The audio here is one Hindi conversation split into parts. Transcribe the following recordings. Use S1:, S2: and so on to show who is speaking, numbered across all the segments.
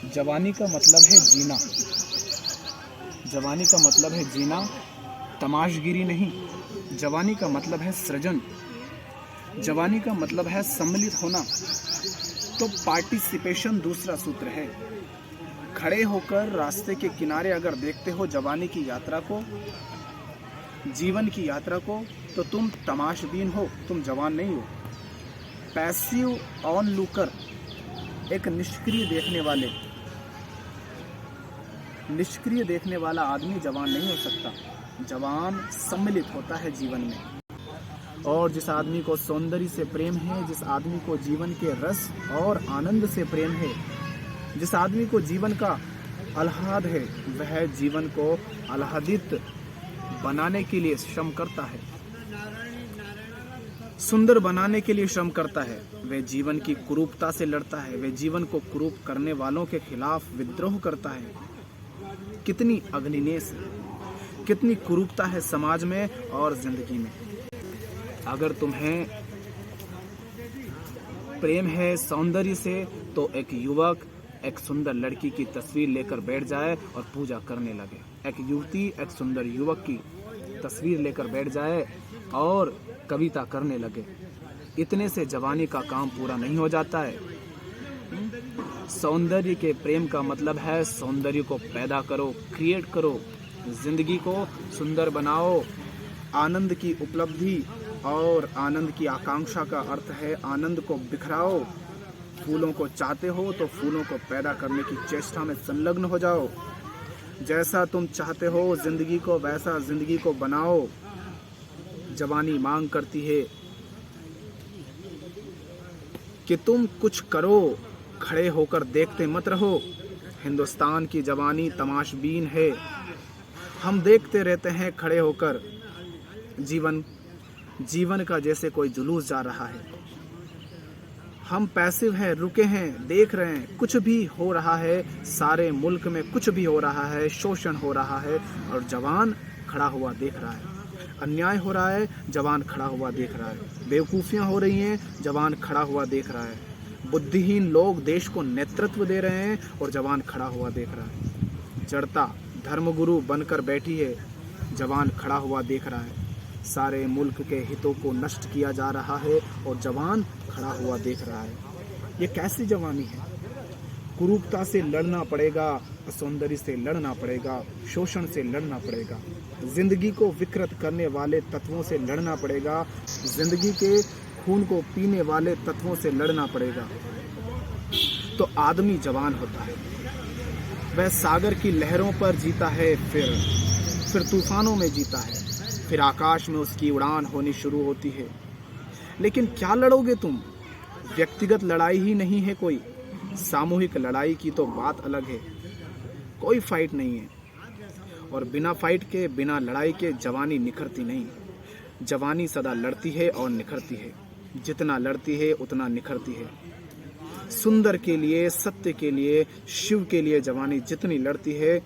S1: जवानी का मतलब है जीना। जवानी का मतलब है जीना, तमाशगिरी नहीं। जवानी का मतलब है सृजन। जवानी का मतलब है सम्मिलित होना। तो पार्टिसिपेशन दूसरा सूत्र है। खड़े होकर रास्ते के किनारे अगर देखते हो जवानी की यात्रा को, जीवन की यात्रा को, तो तुम तमाशबीन हो, तुम जवान नहीं हो। पैसिव ऑन लुकर, एक निष्क्रिय देखने वाला आदमी जवान नहीं हो सकता। जवान सम्मिलित होता है जीवन में। और जिस आदमी को सौंदर्य से प्रेम है, जिस आदमी को जीवन के रस और आनंद से प्रेम है, जिस आदमी को जीवन का आह्लाद है, वह जीवन को आह्लादित बनाने के लिए श्रम करता है, सुंदर बनाने के लिए श्रम करता है। वह जीवन की कुरूपता से लड़ता है, वह जीवन को कुरूप करने वालों के खिलाफ विद्रोह करता है। कितनी अग्निनेश है, कितनी कुरूपता है समाज में और जिंदगी में। अगर तुम्हें प्रेम है सौंदर्य से, तो एक युवक एक सुंदर लड़की की तस्वीर लेकर बैठ जाए और पूजा करने लगे। एक युवती एक सुंदर युवक की तस्वीर लेकर बैठ जाए और कविता करने लगे। इतने से जवानी का काम पूरा नहीं हो जाता है। सौंदर्य के प्रेम का मतलब है सौंदर्य को पैदा करो, क्रिएट करो, जिंदगी को सुंदर बनाओ। आनंद की उपलब्धि और आनंद की आकांक्षा का अर्थ है आनंद को बिखराओ। फूलों को चाहते हो तो फूलों को पैदा करने की चेष्टा में संलग्न हो जाओ। जैसा तुम चाहते हो जिंदगी को, वैसा जिंदगी को बनाओ। जवानी मांग करती है कि तुम कुछ करो, खड़े होकर देखते मत रहो। हिंदुस्तान की जवानी तमाशबीन है। हम देखते रहते हैं खड़े होकर जीवन का जैसे कोई जुलूस जा रहा है। हम पैसिव हैं, रुके हैं, देख रहे हैं। कुछ भी हो रहा है, सारे मुल्क में कुछ भी हो रहा है, शोषण हो रहा है और जवान खड़ा हुआ देख रहा है। अन्याय हो रहा है, जवान खड़ा हुआ देख रहा है। बेवकूफ़ियाँ हो रही हैं, जवान खड़ा हुआ देख रहा है। बुद्धिहीन लोग देश को नेतृत्व दे रहे हैं और जवान खड़ा हुआ देख रहा है। जड़ता धर्मगुरु बनकर बैठी है, जवान खड़ा हुआ देख रहा है। सारे मुल्क के हितों को नष्ट किया जा रहा है और जवान खड़ा हुआ देख रहा है। ये कैसी जवानी है? कुरूपता से लड़ना पड़ेगा, सौंदर्य से लड़ना पड़ेगा, शोषण से लड़ना पड़ेगा, जिंदगी को विकृत करने वाले तत्वों से लड़ना पड़ेगा, जिंदगी के खून को पीने वाले तत्वों से लड़ना पड़ेगा। तो आदमी जवान होता है। वह सागर की लहरों पर जीता है, फिर तूफानों में जीता है, फिर आकाश में उसकी उड़ान होनी शुरू होती है। लेकिन क्या लड़ोगे तुम? व्यक्तिगत लड़ाई ही नहीं है कोई, सामूहिक लड़ाई की तो बात अलग है। कोई फाइट नहीं है और बिना फाइट के, बिना लड़ाई के जवानी निखरती नहीं। जवानी सदा लड़ती है और निखरती है। जितना लड़ती है उतना निखरती है। सुंदर के लिए, सत्य के लिए, शिव के लिए जवानी जितनी लड़ती है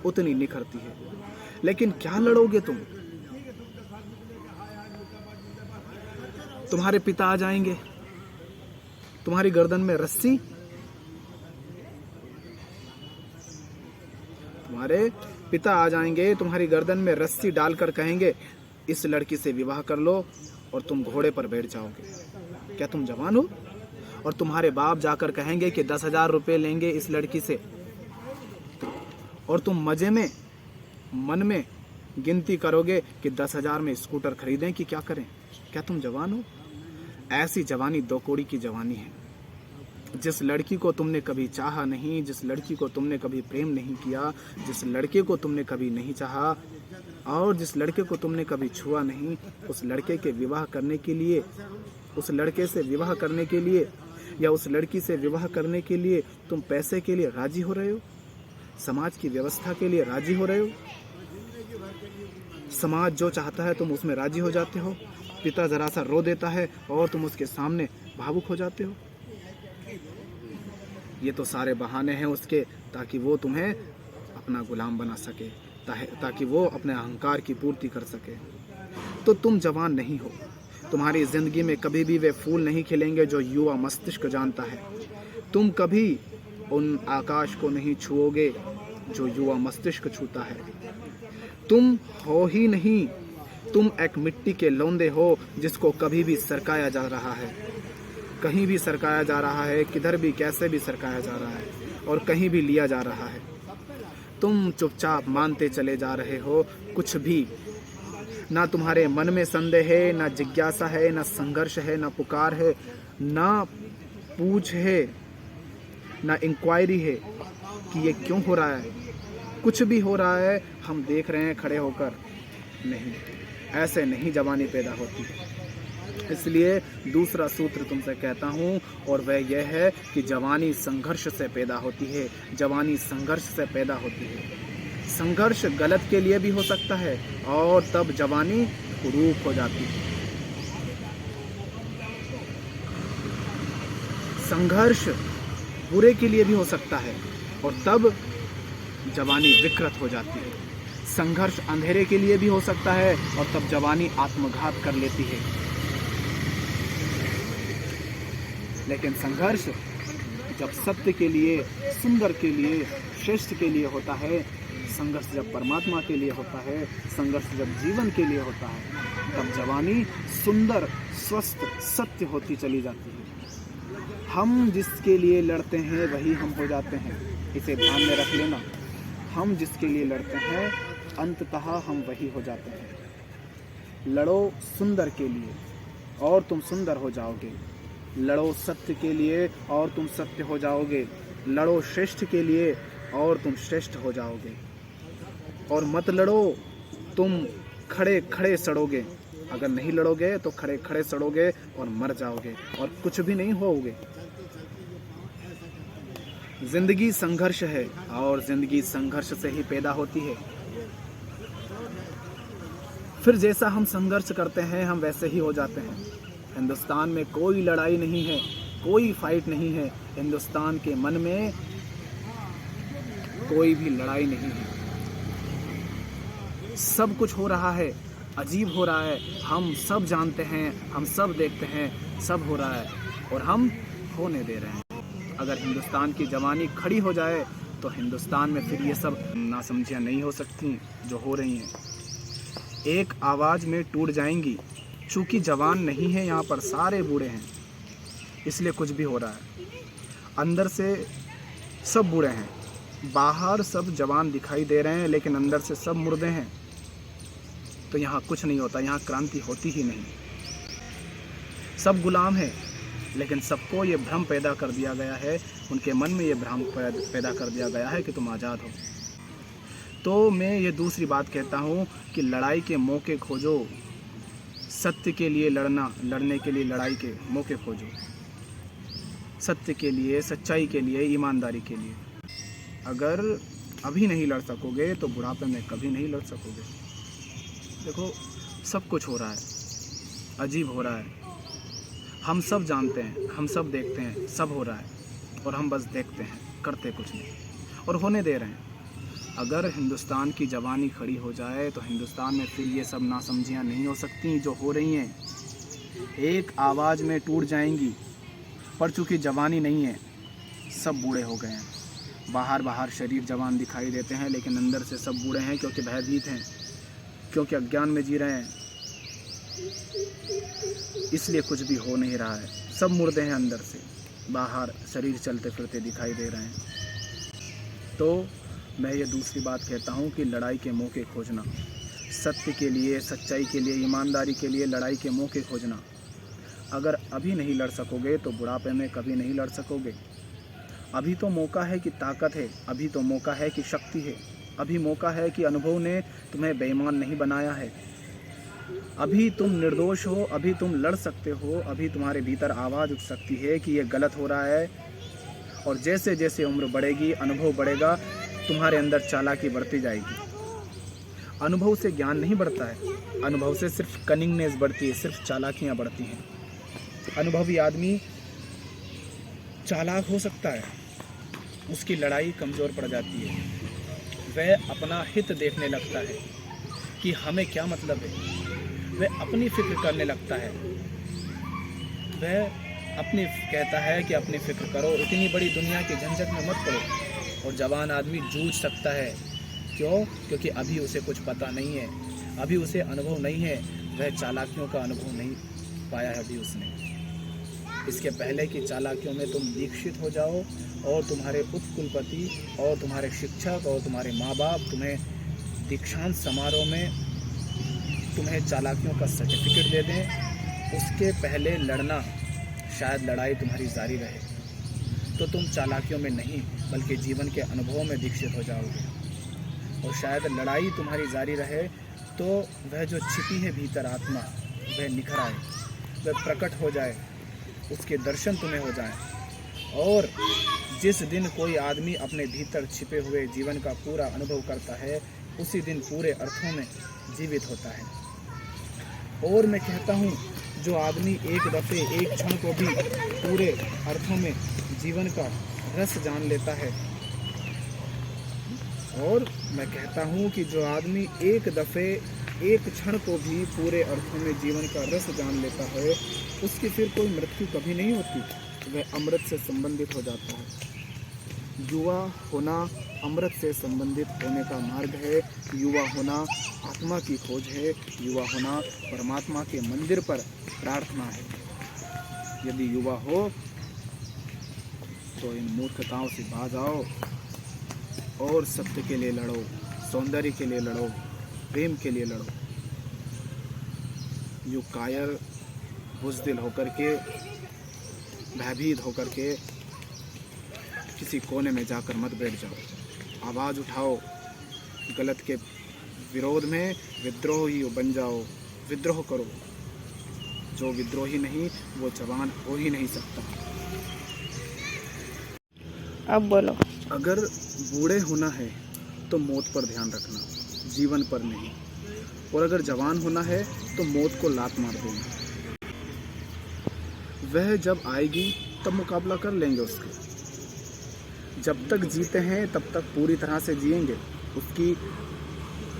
S1: उतनी निखरती है। लेकिन क्या लड़ोगे तुम? तुम्हारे पिता आ जाएंगे, तुम्हारी गर्दन में रस्सी, तुम्हारे पिता आ जाएंगे, तुम्हारी गर्दन में रस्सी डालकर कहेंगे इस लड़की से विवाह कर लो, और तुम घोड़े पर बैठ जाओगे। क्या तुम जवान हो? और तुम्हारे बाप जाकर कहेंगे कि 10,000 रुपये लेंगे इस लड़की से, और तुम मजे में मन में गिनती करोगे कि 10,000 में स्कूटर खरीदें कि क्या करें। क्या तुम जवान हो? ऐसी जवानी दो कौड़ी की जवानी है। जिस लड़की को तुमने कभी चाहा नहीं, जिस लड़की को तुमने कभी प्रेम नहीं किया, जिस लड़के को तुमने कभी नहीं चाहा और जिस लड़के को तुमने कभी छुआ नहीं, उस लड़के के विवाह करने के लिए, उस लड़के से विवाह करने के लिए या उस लड़की से विवाह करने के लिए तुम पैसे के लिए राजी हो रहे हो? समाज की व्यवस्था के लिए राजी हो रहे हो? समाज जो चाहता है तुम उसमें राजी हो जाते हो। पिता जरा सा रो देता है और तुम उसके सामने भावुक हो जाते हो। ये तो सारे बहाने हैं उसके, ताकि वो तुम्हें अपना गुलाम बना सके, ताकि वो अपने अहंकार की पूर्ति कर सके। तो तुम जवान नहीं हो। तुम्हारी जिंदगी में कभी भी वे फूल नहीं खिलेंगे जो युवा मस्तिष्क जानता है। तुम कभी उन आकाश को नहीं छुओगे जो युवा मस्तिष्क छूता है। तुम हो ही नहीं, तुम एक मिट्टी के लौंदे हो जिसको कभी भी सरकाया जा रहा है, कहीं भी सरकाया जा रहा है, किधर भी कैसे भी सरकाया जा रहा है और कहीं भी लिया जा रहा है। तुम चुपचाप मानते चले जा रहे हो कुछ भी, ना तुम्हारे मन में संदेह है, ना जिज्ञासा है, ना संघर्ष है, ना पुकार है, ना पूछ है, ना इंक्वायरी है कि ये क्यों हो रहा है। कुछ भी हो रहा है, हम देख रहे हैं खड़े होकर। नहीं, ऐसे नहीं जवानी पैदा होती। इसलिए दूसरा सूत्र तुमसे कहता हूँ और वह यह है कि जवानी संघर्ष से पैदा होती है, जवानी संघर्ष से पैदा होती है। संघर्ष गलत के लिए भी हो सकता है और तब जवानी कुरूप हो जाती है। संघर्ष बुरे के लिए भी हो सकता है और तब जवानी विकृत हो जाती है। संघर्ष अंधेरे के लिए भी हो सकता है और तब जवानी आत्मघात कर लेती है। लेकिन संघर्ष जब सत्य के लिए, सुंदर के लिए, श्रेष्ठ के लिए होता है, संघर्ष जब परमात्मा के लिए होता है, संघर्ष जब जीवन के लिए होता है, तब जवानी सुंदर, स्वस्थ, सत्य होती चली जाती है। हम जिसके लिए लड़ते हैं वही हम हो जाते हैं, इसे ध्यान में रख लेना। हम जिसके लिए लड़ते हैं अंततः हम वही हो जाते हैं। लड़ो सुंदर के लिए और तुम सुंदर हो जाओगे। लड़ो सत्य के लिए और तुम सत्य हो जाओगे। लड़ो श्रेष्ठ के लिए और तुम श्रेष्ठ हो जाओगे। और मत लड़ो, तुम खड़े खड़े सड़ोगे। अगर नहीं लड़ोगे तो खड़े खड़े सड़ोगे और मर जाओगे और कुछ भी नहीं होगे। जिंदगी संघर्ष है और जिंदगी संघर्ष से ही पैदा होती है। फिर जैसा हम संघर्ष करते हैं हम वैसे ही हो जाते हैं। हिंदुस्तान में कोई लड़ाई नहीं है, कोई फाइट नहीं है। हिंदुस्तान के मन में कोई भी लड़ाई नहीं है। सब कुछ हो रहा है, अजीब हो रहा है। हम सब जानते हैं, हम सब देखते हैं, सब हो रहा है और हम होने दे रहे हैं। अगर हिंदुस्तान की जवानी खड़ी हो जाए तो हिंदुस्तान में फिर ये सब नासमझियाँ नहीं हो सकती जो हो रही हैं। एक आवाज़ में टूट जाएंगी। चूँकि जवान नहीं है यहाँ पर, सारे बूढ़े हैं, इसलिए कुछ भी हो रहा है। अंदर से सब बूढ़े हैं, बाहर सब जवान दिखाई दे रहे हैं, लेकिन अंदर से सब मुर्दे हैं। तो यहाँ कुछ नहीं होता, यहाँ क्रांति होती ही नहीं। सब गुलाम हैं, लेकिन सबको ये भ्रम पैदा कर दिया गया है, उनके मन में ये भ्रम पैदा कर दिया गया है कि तुम आज़ाद हो। तो मैं ये दूसरी बात कहता हूँ कि लड़ाई के मौके खोजो। सत्य के लिए लड़ना, लड़ने के लिए लड़ाई के मौके खोजो। सत्य के लिए, सच्चाई के लिए, ईमानदारी के लिए। अगर अभी नहीं लड़ सकोगे तो बुढ़ापे में कभी नहीं लड़ सकोगे। देखो, सब कुछ हो रहा है, अजीब हो रहा है। हम सब जानते हैं, हम सब देखते हैं, सब हो रहा है और हम बस देखते हैं, करते कुछ नहीं और होने दे रहे हैं। अगर हिंदुस्तान की जवानी खड़ी हो जाए तो हिंदुस्तान में फिर ये सब नासमझियाँ नहीं हो सकती जो हो रही हैं। एक आवाज़ में टूट जाएंगी। पर चूँकि जवानी नहीं है, सब बूढ़े हो गए हैं। बाहर शरीर जवान दिखाई देते हैं, लेकिन अंदर से सब बूढ़े हैं, क्योंकि भयभीत हैं, क्योंकि अज्ञान में जी रहे हैं। इसलिए कुछ भी हो नहीं रहा है। सब मुर्दे हैं अंदर से, बाहर शरीर चलते फिरते दिखाई दे रहे हैं। तो मैं ये दूसरी बात कहता हूँ कि लड़ाई के मौके खोजना। सत्य के लिए, सच्चाई के लिए, ईमानदारी के लिए लड़ाई के मौके खोजना। अगर अभी नहीं लड़ सकोगे तो बुढ़ापे में कभी नहीं लड़ सकोगे। अभी तो मौका है कि ताकत है, अभी तो मौका है कि शक्ति है, अभी मौका है कि अनुभव ने तुम्हें बेईमान नहीं बनाया है। अभी तुम निर्दोष हो, अभी तुम लड़ सकते हो, अभी तुम्हारे भीतर आवाज़ उठ सकती है कि ये गलत हो रहा है। और जैसे जैसे उम्र बढ़ेगी, अनुभव बढ़ेगा, तुम्हारे अंदर चालाकी बढ़ती जाएगी। अनुभव से ज्ञान नहीं बढ़ता है, अनुभव से सिर्फ कनिंगनेस बढ़ती है, सिर्फ चालाकियाँ बढ़ती हैं। अनुभवी आदमी चालाक हो सकता है, उसकी लड़ाई कमज़ोर पड़ जाती है। वह अपना हित देखने लगता है कि हमें क्या मतलब है। वह अपनी फिक्र करने लगता है। वह अपनी कहता है कि अपनी फिक्र करो, इतनी बड़ी दुनिया की झंझट में मत पड़ो। और जवान आदमी जूझ सकता है, क्यों? क्योंकि अभी उसे कुछ पता नहीं है, अभी उसे अनुभव नहीं है, वह चालाकियों का अनुभव नहीं पाया है अभी उसने। इसके पहले कि चालाकियों में तुम दीक्षित हो जाओ और तुम्हारे उपकुलपति और तुम्हारे शिक्षक और तुम्हारे माँ बाप तुम्हें दीक्षांत समारोह में तुम्हें चालाकियों का सर्टिफिकेट दे दें, उसके पहले लड़ना, शायद लड़ाई तुम्हारी जारी रहे, तो तुम चालाकियों में नहीं बल्कि जीवन के अनुभवों में दीक्षित हो जाओगे। और शायद लड़ाई तुम्हारी जारी रहे तो वह जो छिपी है भीतर आत्मा, वह निखर आए, वह प्रकट हो जाए, उसके दर्शन तुम्हें हो जाएं। और जिस दिन कोई आदमी अपने भीतर छिपे हुए जीवन का पूरा अनुभव करता है, उसी दिन पूरे अर्थों में जीवित होता है। और मैं कहता हूँ, जो आदमी एक दफ़े एक क्षण को भी पूरे अर्थों में जीवन का रस जान लेता है, और मैं कहता हूँ कि जो आदमी एक दफ़े एक क्षण को भी पूरे अर्थों में जीवन का रस जान लेता है, उसकी फिर कोई मृत्यु कभी नहीं होती, वह अमृत से संबंधित हो जाता है। युवा होना अमृत से संबंधित होने का मार्ग है, युवा होना आत्मा की खोज है, युवा होना परमात्मा के मंदिर पर प्रार्थना है। यदि युवा हो तो इन मूर्खताओं से बाज आओ और सत्य के लिए लड़ो, सौंदर्य के लिए लड़ो, प्रेम के लिए लड़ो। यूँ कायर बुज़दिल होकर के, भयभीत होकर के किसी कोने में जाकर मत बैठ जाओ। आवाज़ उठाओ, गलत के विरोध में विद्रोही बन जाओ, विद्रोह करो। जो विद्रोही नहीं वो जवान हो ही नहीं सकता।
S2: अब बोलो।
S1: अगर बूढ़े होना है तो मौत पर ध्यान रखना, जीवन पर नहीं। और अगर जवान होना है तो मौत को लात मार देना। वह जब आएगी तब मुकाबला कर लेंगे उसके। जब तक जीते हैं तब तक पूरी तरह से जिएंगे, उसकी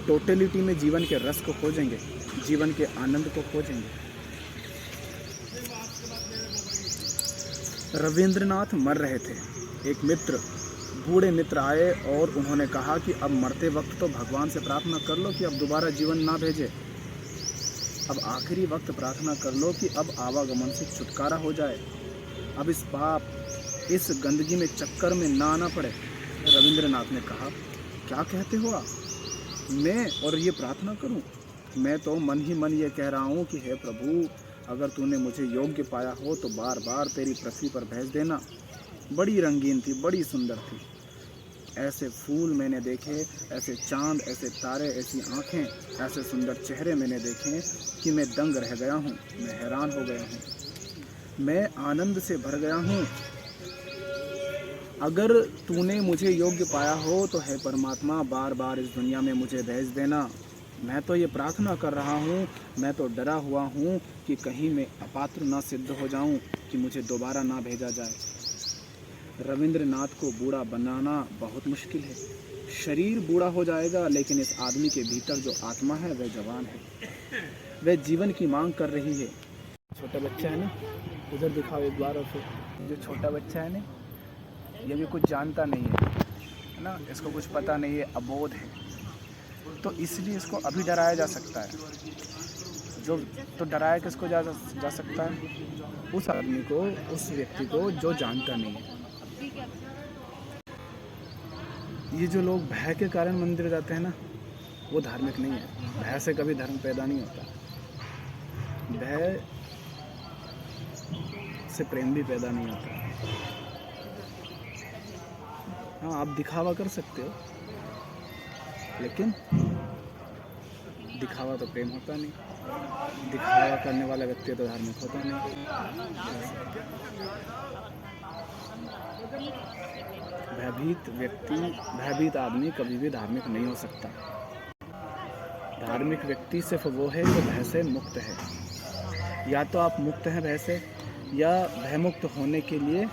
S1: टोटलिटी में जीवन के रस को खोजेंगे, जीवन के आनंद को खोजेंगे। रविंद्रनाथ मर रहे थे, एक मित्र, बूढ़े मित्र आए और उन्होंने कहा कि अब मरते वक्त तो भगवान से प्रार्थना कर लो कि अब दोबारा जीवन ना भेजे। अब आखिरी वक्त प्रार्थना कर लो कि अब आवागमन से छुटकारा हो जाए, अब इस पाप, इस गंदगी में चक्कर में ना आना पड़े। रविंद्रनाथ ने कहा, क्या कहते हो आप, मैं और ये प्रार्थना करूं? मैं तो मन ही मन ये कह रहा हूं कि हे प्रभु, अगर तूने मुझे योग्य पाया हो तो बार बार तेरी पृथ्वी पर भेज देना। बड़ी रंगीन थी, बड़ी सुंदर थी, ऐसे फूल मैंने देखे, ऐसे चांद, ऐसे तारे, ऐसी आँखें, ऐसे सुंदर चेहरे मैंने देखे कि मैं दंग रह गया हूँ, मैं हैरान हो गया हूँ, मैं आनंद से भर गया हूँ। अगर तूने मुझे योग्य पाया हो तो है परमात्मा, बार बार इस दुनिया में मुझे भेज देना। मैं तो ये प्रार्थना कर रहा हूँ, मैं तो डरा हुआ हूँ कि कहीं मैं अपात्र ना सिद्ध हो जाऊँ, कि मुझे दोबारा ना भेजा जाए। रविंद्रनाथ को बूढ़ा बनाना बहुत मुश्किल है। शरीर बूढ़ा हो जाएगा, लेकिन इस आदमी के भीतर जो आत्मा है वह जवान है, वह जीवन की मांग कर रही है। छोटा बच्चा है ना, उधर दिखाओ एक बार। और फिर जो छोटा बच्चा है ना, ये भी कुछ जानता नहीं है ना, इसको कुछ पता नहीं है, अबोध है, तो इसलिए इसको अभी डराया जा सकता है। जो तो डराया किसको जा सकता है? उस आदमी को, उस व्यक्ति को जो जानता नहीं है। ये जो लोग भय के कारण मंदिर जाते हैं ना, वो धार्मिक नहीं है। भय से कभी धर्म पैदा नहीं होता, भय से प्रेम भी पैदा नहीं होता। हाँ, आप दिखावा कर सकते हो, लेकिन दिखावा तो प्रेम होता नहीं, दिखावा करने वाला व्यक्ति तो धार्मिक होता नहीं। भयभीत व्यक्ति, भयभीत आदमी कभी भी धार्मिक नहीं हो सकता। धार्मिक व्यक्ति सिर्फ वो है जो भय से मुक्त है। या तो आप मुक्त हैं भय से, या भयमुक्त होने के लिए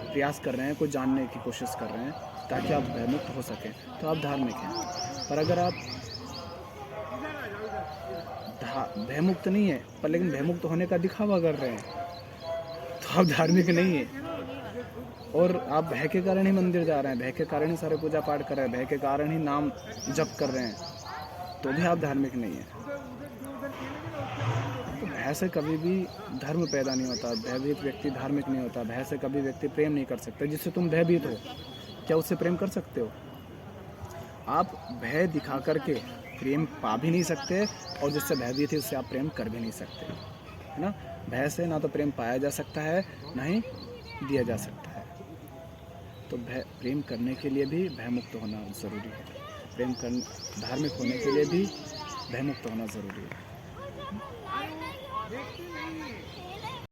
S1: प्रयास कर रहे हैं, कुछ जानने की कोशिश कर रहे हैं ताकि आप भयमुक्त हो सकें, तो आप धार्मिक हैं। पर अगर आप भयमुक्त नहीं है पर लेकिन भयमुक्त होने का दिखावा कर रहे हैं, तो आप धार्मिक नहीं है। और आप भय के कारण ही मंदिर जा रहे हैं, भय के कारण ही सारे पूजा पाठ कर रहे हैं, भय के कारण ही नाम जप कर रहे हैं, तो भी आप धार्मिक नहीं है। तो भय से कभी भी धर्म पैदा नहीं होता, भयभीत व्यक्ति धार्मिक नहीं होता। भय से कभी व्यक्ति प्रेम नहीं कर सकता। जिससे तुम भयभीत हो, क्या उससे प्रेम कर सकते हो? आप भय दिखा करके प्रेम पा भी नहीं सकते, और जिससे भयभीत है उससे आप प्रेम कर भी नहीं सकते, है ना। भय से ना तो प्रेम पाया जा सकता है, ना ही दिया जा सकता है। तो प्रेम करने के लिए भी भयमुक्त होना ज़रूरी है। धार्मिक होने के लिए भी भयमुक्त होना ज़रूरी है।